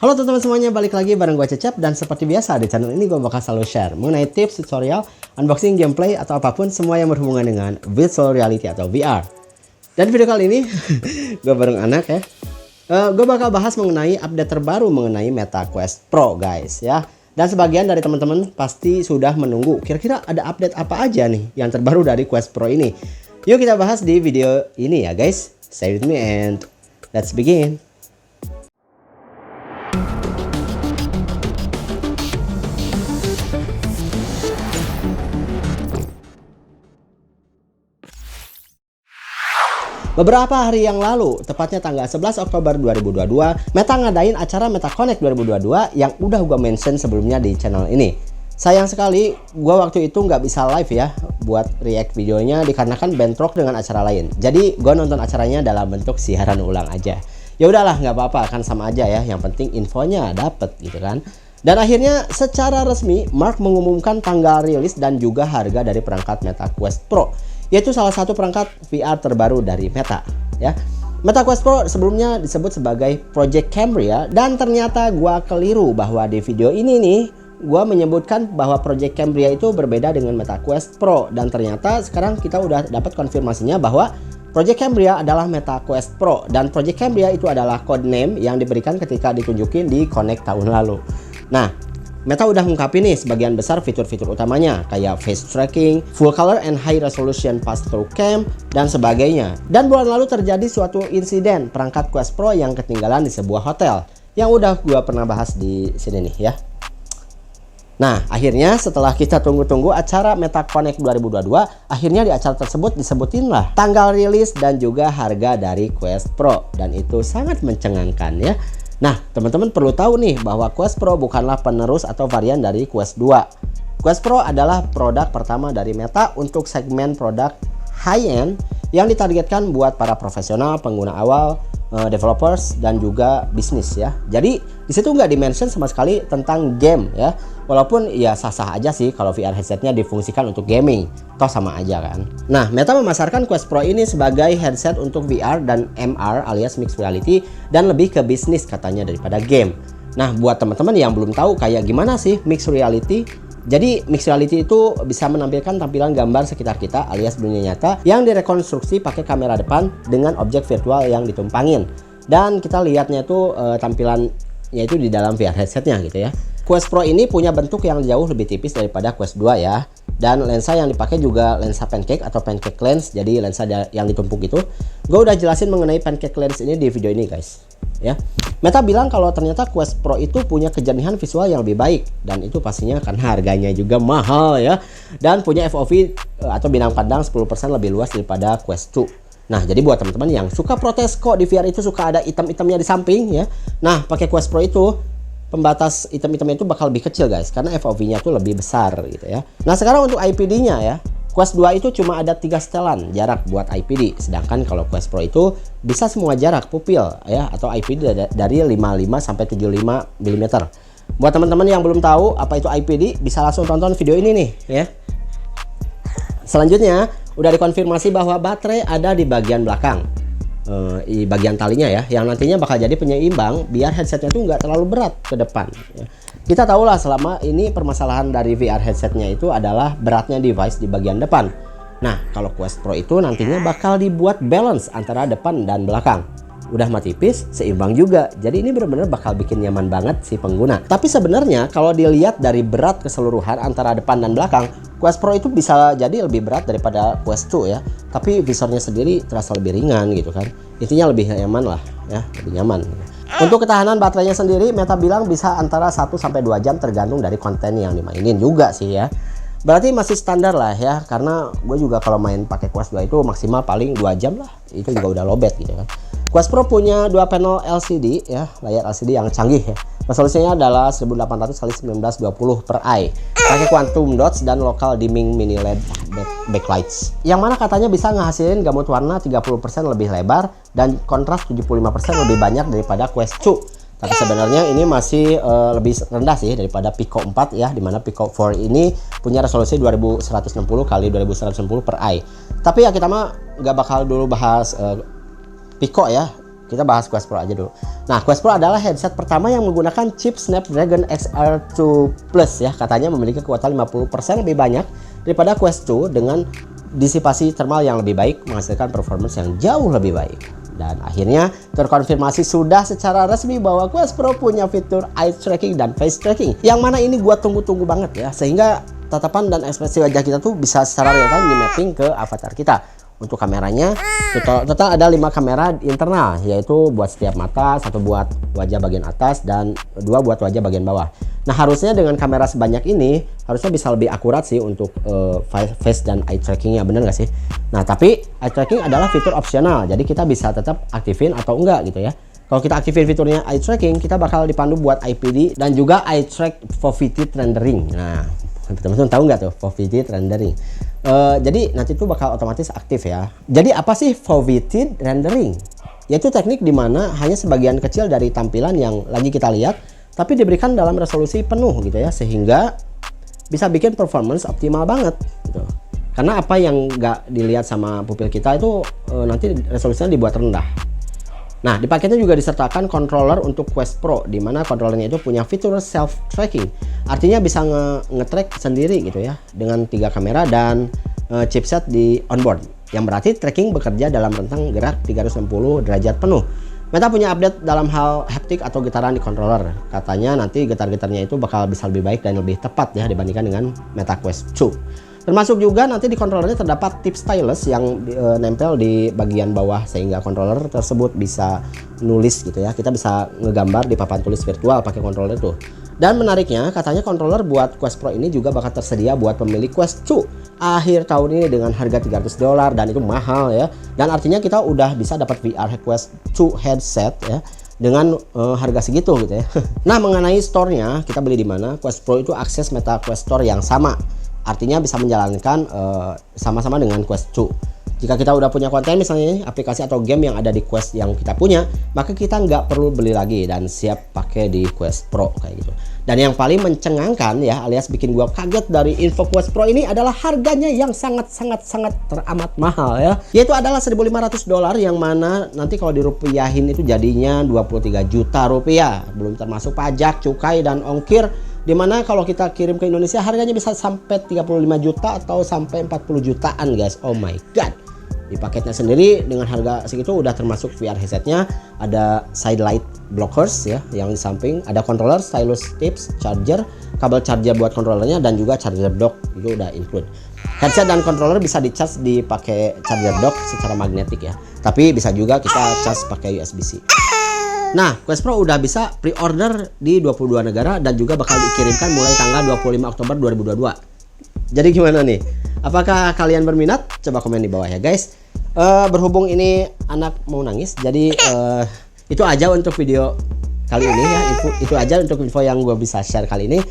Halo teman-teman semuanya, balik lagi bareng gue Cecep. Dan seperti biasa di channel ini gue bakal selalu share mengenai tips, tutorial, unboxing, gameplay, atau apapun semua yang berhubungan dengan virtual reality atau VR. Dan video kali ini gue bareng anak ya, gue bakal bahas mengenai update terbaru mengenai Meta Quest Pro guys ya. Dan sebagian dari teman-teman pasti sudah menunggu kira-kira ada update apa aja nih yang terbaru dari Quest Pro ini. Yuk kita bahas di video ini ya guys. Stay with me and let's begin. Beberapa hari yang lalu, tepatnya tanggal 11 Oktober 2022, Meta ngadain acara Meta Connect 2022 yang udah gue mention sebelumnya di channel ini. Sayang sekali, gue waktu itu nggak bisa live ya buat react videonya dikarenakan bentrok dengan acara lain. Jadi gue nonton acaranya dalam bentuk siaran ulang aja. Ya udahlah, nggak apa-apa, kan sama aja ya. Yang penting infonya dapet gitu kan. Dan akhirnya secara resmi Mark mengumumkan tanggal rilis dan juga harga dari perangkat Meta Quest Pro, yaitu salah satu perangkat VR terbaru dari Meta ya. Meta Quest Pro sebelumnya disebut sebagai Project Cambria, dan ternyata gua keliru bahwa di video ini nih gua menyebutkan bahwa Project Cambria itu berbeda dengan Meta Quest Pro, dan ternyata sekarang kita udah dapat konfirmasinya bahwa Project Cambria adalah Meta Quest Pro, dan Project Cambria itu adalah code name yang diberikan ketika ditunjukin di Connect tahun lalu. Nah, Meta udah ngungkapin nih sebagian besar fitur-fitur utamanya kayak face tracking, full color and high resolution pass-through cam, dan sebagainya. Dan bulan lalu terjadi suatu insiden perangkat Quest Pro yang ketinggalan di sebuah hotel yang udah gua pernah bahas di sini nih ya. Nah, akhirnya setelah kita tunggu-tunggu acara Meta Connect 2022, akhirnya di acara tersebut disebutin lah tanggal rilis dan juga harga dari Quest Pro, dan itu sangat mencengangkan ya. Nah, teman-teman perlu tahu nih bahwa Quest Pro bukanlah penerus atau varian dari Quest 2. Quest Pro adalah produk pertama dari Meta untuk segmen produk high-end yang ditargetkan buat para profesional, pengguna awal, developers, dan juga bisnis ya. Jadi di situ nggak dimention sama sekali tentang game ya. Walaupun ya sah-sah aja sih kalau VR headsetnya difungsikan untuk gaming, toh sama aja kan. Nah, Meta memasarkan Quest Pro ini sebagai headset untuk VR dan MR alias mixed reality, dan lebih ke bisnis katanya daripada game. Nah, buat teman-teman yang belum tahu kayak gimana sih mixed reality, jadi mixed reality itu bisa menampilkan tampilan gambar sekitar kita alias dunia nyata yang direkonstruksi pakai kamera depan dengan objek virtual yang ditumpangin, dan kita lihatnya tuh tampilannya itu di dalam VR headsetnya gitu ya. Quest Pro ini punya bentuk yang jauh lebih tipis daripada Quest 2 ya, dan lensa yang dipakai juga lensa pancake atau pancake lens, jadi lensa yang ditumpuk itu. Gue udah jelasin mengenai pancake lens ini di video ini guys ya. Meta bilang kalau ternyata Quest Pro itu punya kejernihan visual yang lebih baik, dan itu pastinya karena harganya juga mahal ya, dan punya FOV atau bidang pandang 10% lebih luas daripada Quest 2. Nah, jadi buat teman-teman yang suka protes kok di VR itu suka ada item-itemnya di samping ya, nah pakai Quest Pro itu pembatas item-itemnya itu bakal lebih kecil guys, karena FOV-nya tuh lebih besar gitu ya. Nah, sekarang untuk IPD-nya ya, Quest 2 itu cuma ada 3 setelan jarak buat IPD, sedangkan kalau Quest Pro itu bisa semua jarak pupil ya, atau IPD dari 55 sampai 75 mm. Buat teman-teman yang belum tahu apa itu IPD, bisa langsung tonton video ini nih ya. Selanjutnya udah dikonfirmasi bahwa baterai ada di bagian belakang, di bagian talinya ya, yang nantinya bakal jadi penyeimbang biar headsetnya tuh nggak terlalu berat ke depan ya. Kita tahu lah selama ini permasalahan dari VR headsetnya itu adalah beratnya device di bagian depan. Nah, kalau Quest Pro itu nantinya bakal dibuat balance antara depan dan belakang. Udah mah tipis, seimbang juga. Jadi ini benar-benar bakal bikin nyaman banget si pengguna. Tapi sebenarnya kalau dilihat dari berat keseluruhan antara depan dan belakang, Quest Pro itu bisa jadi lebih berat daripada Quest 2 ya. Tapi visornya sendiri terasa lebih ringan gitu kan. Intinya lebih nyaman lah ya, lebih nyaman. Untuk ketahanan baterainya sendiri, Meta bilang bisa antara 1 sampai 2 jam tergantung dari konten yang dimainin juga sih ya. Berarti masih standar lah ya, karena gue juga kalau main pakai Quest 2 itu maksimal paling 2 jam lah. Itu juga udah lowbat gitu kan. Quest Pro punya 2 panel LCD ya, layar LCD yang canggih ya. Resolusinya adalah 1800x1920 eye, pakai quantum dots dan local dimming mini LED backlights, yang mana katanya bisa ngehasilin gamut warna 30% lebih lebar dan kontras 75% lebih banyak daripada Quest 2. Tapi sebenarnya ini masih lebih rendah sih daripada Pico 4 ya, dimana Pico 4 ini punya resolusi 2160x2160 per eye. Tapi ya kita mah nggak bakal dulu bahas Pico ya, Kita bahas Quest Pro aja dulu. Nah, Quest Pro adalah headset pertama yang menggunakan chip Snapdragon XR2 Plus ya. Katanya memiliki kekuatan 50% lebih banyak daripada Quest 2 dengan disipasi thermal yang lebih baik, menghasilkan performance yang jauh lebih baik. Dan akhirnya terkonfirmasi sudah secara resmi bahwa Quest Pro punya fitur eye tracking dan face tracking. Yang mana ini gua tunggu-tunggu banget ya. Sehingga tatapan dan ekspresi wajah kita tuh bisa secara real time di mapping ke avatar kita. Untuk kameranya total ada 5 kamera internal, yaitu buat setiap mata, 1 buat wajah bagian atas dan 2 buat wajah bagian bawah. Nah, harusnya dengan kamera sebanyak ini harusnya bisa lebih akurat sih untuk face dan eye trackingnya, bener nggak sih? Nah, tapi eye tracking adalah fitur opsional, jadi kita bisa tetap aktifin atau enggak gitu ya. Kalau kita aktifin fiturnya eye tracking, kita bakal dipandu buat IPD dan juga eye track foveated rendering. Nah, teman-teman tahu nggak tuh foveated rendering? Jadi nanti itu bakal otomatis aktif ya. Jadi apa sih foveated rendering? Yaitu teknik dimana hanya sebagian kecil dari tampilan yang lagi kita lihat tapi diberikan dalam resolusi penuh gitu ya, sehingga bisa bikin performance optimal banget gitu. Karena apa yang nggak dilihat sama pupil kita itu nanti resolusinya dibuat rendah. Nah, di paketnya juga disertakan controller untuk Quest Pro, di mana controllernya itu punya fitur self tracking. Artinya bisa nge-track sendiri gitu ya, dengan 3 kamera dan chipset di onboard. Yang berarti tracking bekerja dalam rentang gerak 360 derajat penuh. Meta punya update dalam hal haptik atau getaran di controller. Katanya nanti getar-getarnya itu bakal bisa lebih baik dan lebih tepat ya dibandingkan dengan Meta Quest 2. Termasuk juga nanti di controllernya terdapat tip stylus yang nempel di bagian bawah, sehingga controller tersebut bisa nulis gitu ya. Kita bisa ngegambar di papan tulis virtual pakai controller itu. Dan menariknya, katanya controller buat Quest Pro ini juga bakal tersedia buat pemilik Quest 2 akhir tahun ini dengan harga $300, dan itu mahal ya. Dan artinya kita udah bisa dapat VR Quest 2 headset ya dengan harga segitu gitu ya. Nah, mengenai store-nya, kita beli di mana? Quest Pro itu akses Meta Quest Store yang sama. Artinya bisa menjalankan sama-sama dengan Quest 2. Jika kita udah punya konten misalnya aplikasi atau game yang ada di Quest yang kita punya, maka kita nggak perlu beli lagi dan siap pakai di Quest Pro kayak gitu. Dan yang paling mencengangkan ya, alias bikin gua kaget dari info Quest Pro ini adalah harganya yang sangat teramat mahal ya. Yaitu adalah $1.500, yang mana nanti kalau dirupiahin itu jadinya 23 juta rupiah. Belum termasuk pajak, cukai, dan ongkir. Dimana kalau kita kirim ke Indonesia harganya bisa sampai 35 juta atau sampai 40 jutaan guys. Oh my god. Di paketnya sendiri dengan harga segitu udah termasuk VR headsetnya, ada side light blockers ya yang di samping, ada controller, stylus tips, charger, kabel charger buat controllernya, dan juga charger dock itu udah include. Headset dan controller bisa di-charge dipakai charger dock secara magnetik ya. Tapi bisa juga kita charge pakai USB-C. Nah, Quest Pro udah bisa pre-order di 22 negara dan juga bakal dikirimkan mulai tanggal 25 Oktober 2022. Jadi gimana nih? Apakah kalian berminat? Coba komen di bawah ya guys. Berhubung ini anak mau nangis, jadi itu aja untuk video kali ini ya. Itu aja untuk info yang gue bisa share kali ini.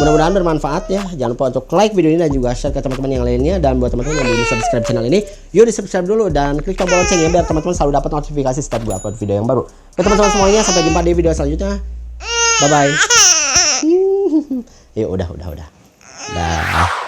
Mudah-mudahan bermanfaat ya. Jangan lupa untuk like video ini dan juga share ke teman-teman yang lainnya. Dan buat teman-teman yang belum subscribe channel ini, yuk di subscribe dulu dan klik tombol loncengnya biar teman-teman selalu dapat notifikasi setiap gue upload video yang baru. Oke teman-teman semuanya, sampai jumpa di video selanjutnya. Bye bye. Yuk udah. Dah.